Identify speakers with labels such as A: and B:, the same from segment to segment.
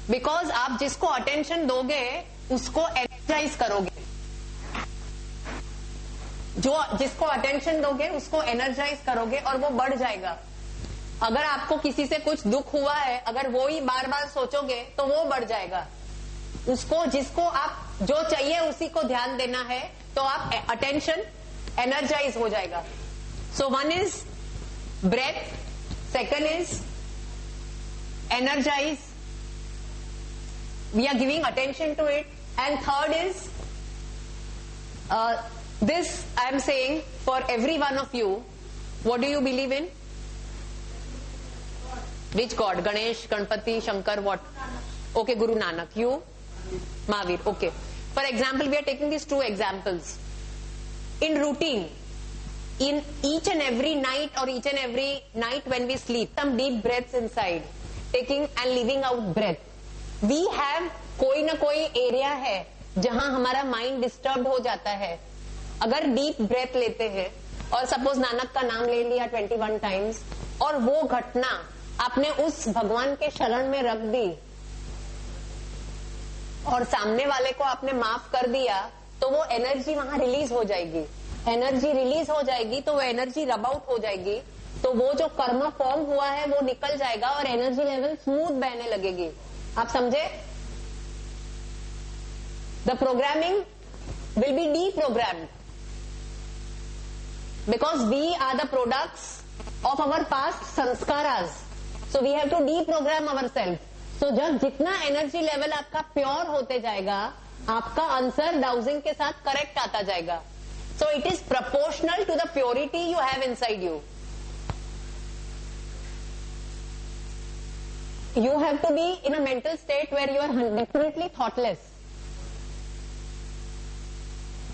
A: Because आप जिसको attention दोगे उसको एनर्जाइज करोगे, जिसको अटेंशन दोगे उसको एनर्जाइज करोगे और वो बढ़ जाएगा। अगर आपको किसी से कुछ दुख हुआ है, अगर वो ही बार बार सोचोगे तो वो बढ़ जाएगा। उसको जिसको आप जो चाहिए उसी को ध्यान देना है, तो आप अटेंशन एनर्जाइज हो जाएगा। So one is breath, second is energise, we are giving attention to it, and third is this I am saying for every one of you. What do you believe in? Which God? Ganesh, Ganpati, Shankar, what? Okay, Guru Nanak. You? Mahavir. Okay. For example, we are taking these two examples. In routine, in each and every night or each and every night when we sleep, some deep breaths inside, taking and leaving out breath. We have कोई ना कोई area है जहां हमारा mind disturb हो जाता है। अगर डीप ब्रेथ लेते हैं और सपोज नानक का नाम ले लिया 21 टाइम्स और वो घटना आपने उस भगवान के शरण में रख दी और सामने वाले को आपने माफ कर दिया, तो वो एनर्जी वहां रिलीज हो जाएगी। एनर्जी रिलीज हो जाएगी तो वो एनर्जी रब आउट हो जाएगी, तो वो जो कर्म फॉर्म हुआ है वो निकल जाएगा और एनर्जी लेवल स्मूथ बहने लगेगी। आप समझे? The programming will be deprogrammed because we are the products of our past sanskaras, so we have to deprogram ourselves. So जब जितना एनर्जी लेवल आपका प्योर होते जाएगा, आपका आंसर डाउजिंग के साथ करेक्ट आता जाएगा। So it is proportional to the purity you have inside you. You have to be in a mental state where you are definitely thoughtless.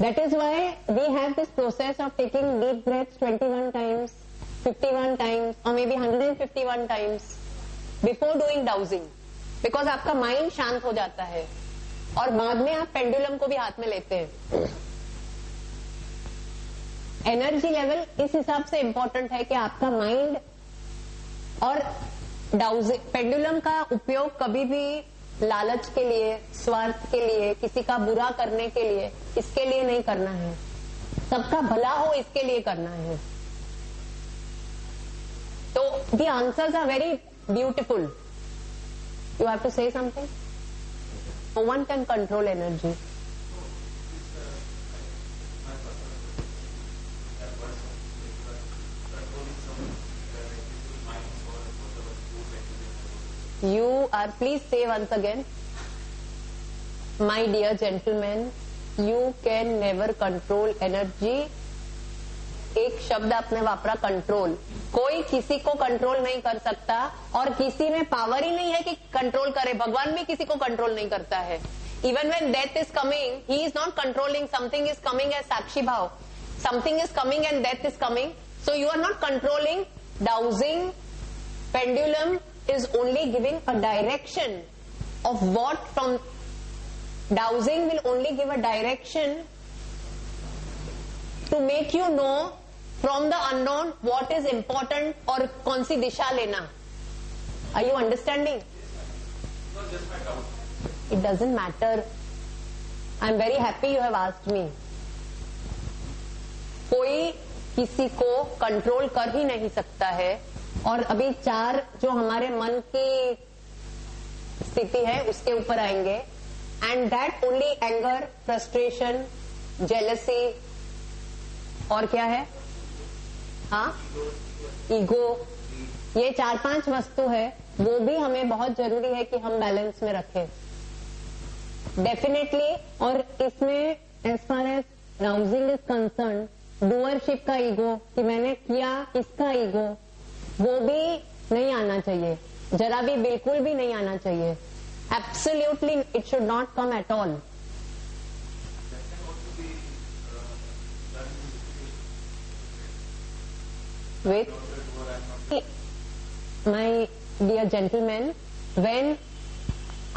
A: That is why we have this process of taking deep breaths 21 times, 51 times or maybe 151 times before doing dowsing. Because आपका mind शांत हो जाता है और बाद में आप pendulum को भी हाथ में लेते हैं। एनर्जी लेवल इस हिसाब से इंपॉर्टेंट है कि आपका माइंड और डाउजिंग पेंडुलम का उपयोग कभी भी लालच के लिए, स्वार्थ के लिए, किसी का बुरा करने के लिए, इसके लिए नहीं करना है। सबका भला हो इसके लिए करना है। तो the answers are very beautiful. You have to say something. No one can control energy. You are, please say once again, my dear gentlemen, you can never control energy. एक शब्द आपने वापरा कंट्रोल। कोई किसी को कंट्रोल नहीं कर सकता और किसी में पावर ही नहीं है कि कंट्रोल करे। भगवान भी किसी को कंट्रोल नहीं करता है। Even when death is coming, he is not controlling. Something is coming as साक्षी भाव. Something is coming and death is coming. So you are not controlling. Dowsing, pendulum is only giving a direction of what from dowsing will only give a direction to make you know from the unknown what is important और कौन सी दिशा लेना। Are you understanding? It doesn't matter. I am very happy you have asked me. कोई किसी को control कर ही नहीं सकता है। और अभी 4 जो हमारे मन की स्थिति है उसके ऊपर आएंगे। And that only anger, frustration, jealousy और क्या है, हाँ, ईगो, ये 4-5 वस्तु है, वो भी हमें बहुत जरूरी है कि हम बैलेंस में रखें डेफिनेटली। और इसमें as far as rousing is concern, doership का ईगो कि मैंने किया, इसका ईगो वो भी नहीं आना चाहिए, जरा भी, बिल्कुल भी नहीं आना चाहिए। Absolutely it should not come at all. With my dear gentleman, when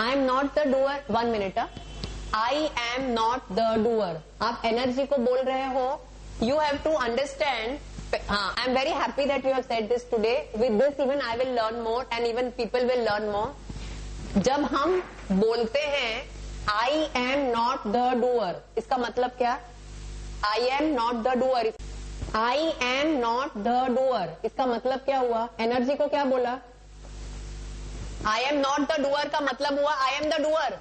A: I am not the doer, 1 minute, I am not the doer, आप एनर्जी को बोल रहे हो, you have to understand I am very happy that you have said this today. With this even I will learn more and even people will learn more. जब हम बोलते हैं आई am not the doer, इसका मतलब क्या? आई am not the doer, I am not the doer, इसका मतलब क्या हुआ? एनर्जी को क्या बोला? आई एम नॉट द डूअर का मतलब हुआ I am the doer.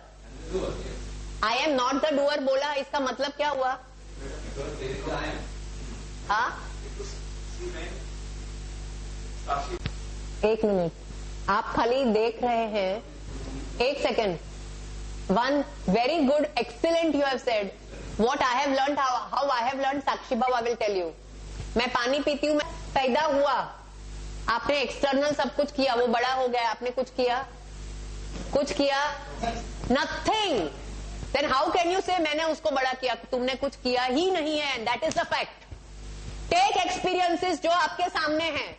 A: I am not the doer बोला, इसका मतलब क्या हुआ? हाँ, एक मिनट, आप खाली देख रहे हैं। एक सेकेंड, one very good, excellent you have said. What I have learned, how I have learned, Sakshi Babu, I will tell you. मैं पानी पीती हूँ, मैं पैदा हुआ, आपने एक्सटर्नल सब कुछ किया, वो बड़ा हो गया, आपने कुछ किया? कुछ किया? Nothing. Then how can you say मैंने उसको बड़ा किया? तुमने कुछ किया ही नहीं है, that is the fact. Take experiences जो आपके सामने हैं।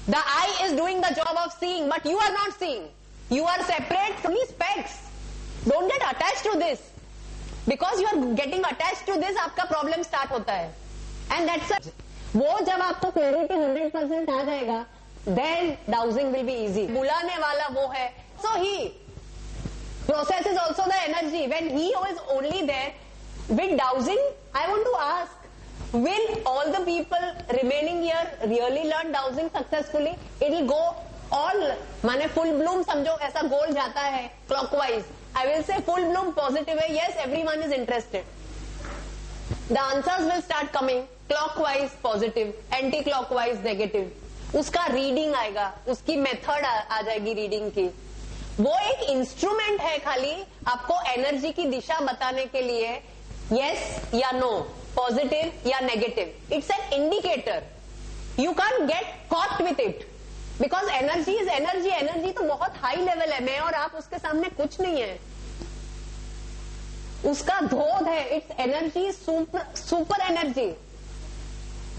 A: The I is doing the job of seeing, but you are not seeing, you are separate from these specs. Don't get attached to this, because you are getting attached to this, आपका problem start होता है। And that's वो जब आपको clarity 100% आ जाएगा, then dowsing will be easy. बुलाने वाला वो है, सो ही processes also the energy. When he is only there with dowsing, I want to ask, will all the people remaining here really learn dowsing successfully? It will go all, माने full bloom समझो, ऐसा गोल जाता है clockwise. I will say full bloom positive है, yes, everyone is interested. The answers will start coming clockwise positive, anti-clockwise negative. उसका reading आएगा, उसकी method आ जाएगी रीडिंग की। वो एक इंस्ट्रूमेंट है खाली आपको एनर्जी की दिशा बताने के लिए, यस या नो, पॉजिटिव या negative. It's an indicator, you can get caught with it, because energy is energy. Energy तो बहुत हाई लेवल है, मैं और आप उसके सामने कुछ नहीं है, उसका धोध है। It's energy, super energy.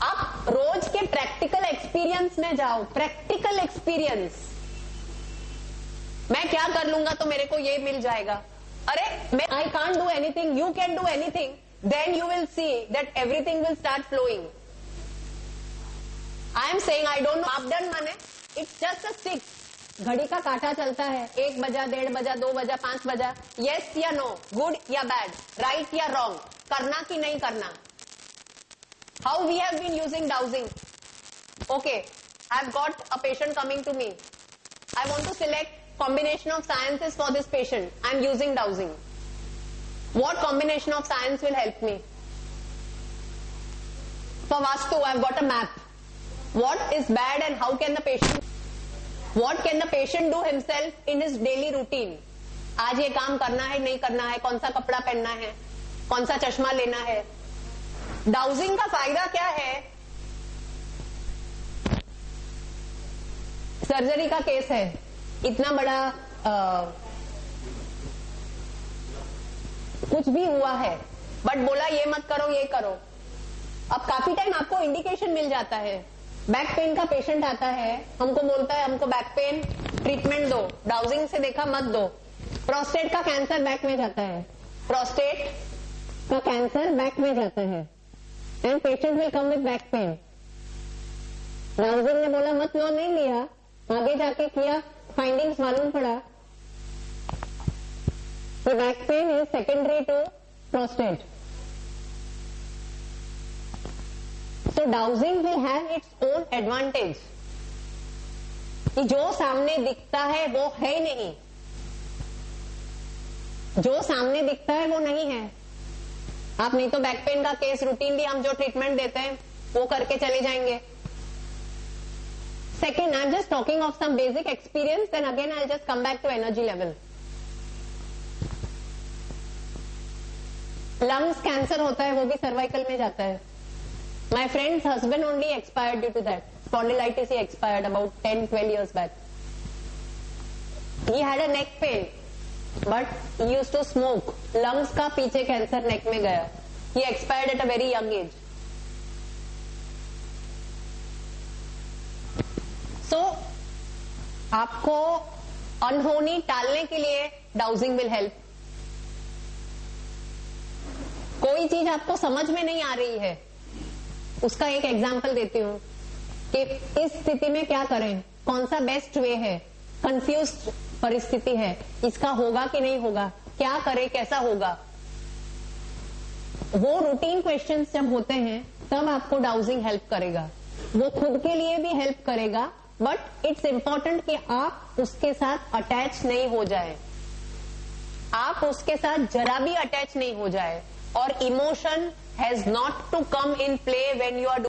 A: आप रोज के प्रैक्टिकल एक्सपीरियंस में जाओ, प्रैक्टिकल एक्सपीरियंस। मैं क्या कर लूंगा तो मेरे को ये मिल जाएगा, अरे मैं I can't do anything, you can do anything, then you will see that everything will start flowing. I am saying I don't know, मापदंड माने इट्स जस्ट अ स्टिक, घड़ी का कांटा चलता है, 1 बजा, 1:30 बजा, 2 बजा, 5 बजा, यस या नो, गुड या बैड, राइट या रॉन्ग, करना कि नहीं करना। How we have been using dowsing? Okay, I have got a patient coming to me, I want to select combination of sciences for this patient. I am using dowsing. What combination of science will help me? For Vastu, I have got a map. What is bad and how can the patient, what can the patient do himself in his daily routine? आज ये काम करना है, नहीं करना है, कौन सा कपड़ा पहनना है, कौन सा चश्मा लेना है। डाउजिंग का फायदा क्या है? सर्जरी का केस है, इतना बड़ा कुछ भी हुआ है, बट बोला ये मत करो, ये करो। अब काफी टाइम आपको इंडिकेशन मिल जाता है। बैक पेन का पेशेंट आता है, हमको बोलता है हमको बैक पेन ट्रीटमेंट दो, डाउजिंग से देखा मत दो। प्रोस्टेट का कैंसर बैक में जाता है, प्रोस्टेट का कैंसर बैक में जाता है, and patient will come with back pain. Dowsing ने बोला मत लो, नहीं लिया, आगे जाके किया, फाइंडिंग्स मालूम पड़ा तो back pain is secondary to prostate. So dowsing will have its own advantage कि जो सामने दिखता है वो है नहीं, जो सामने दिखता है वो नहीं है। आप नहीं तो बैक पेन का केस रूटीनली हम जो ट्रीटमेंट देते हैं वो करके चले जाएंगे। Second, I'm just talking of some basic experience, then again I'll just come back to energy level. Lungs cancer होता है, वो भी cervical में जाता है। My friend's husband only expired due to that. Spondylitis, he expired about 10-12 years back. He had a neck pain, but he used to smoke. Lungs का पीछे cancer neck में गया. He expired at a very young age. So, आपको अनहोनी टालने के लिए dowsing will help. कोई चीज आपको समझ में नहीं आ रही है, उसका एक एग्जांपल देती हूँ कि इस स्थिति में क्या करें, कौन सा बेस्ट वे है। कंफ्यूज परिस्थिति है, इसका होगा कि नहीं होगा, क्या करे, कैसा होगा। वो रूटीन क्वेश्चंस जब होते हैं तब आपको डाउजिंग हेल्प करेगा, वो खुद के लिए भी हेल्प करेगा, बट इट्स इंपॉर्टेंट कि आप उसके साथ अटैच नहीं हो जाए, आप उसके साथ जरा भी अटैच नहीं हो जाए। और emotion has not to come in play when you are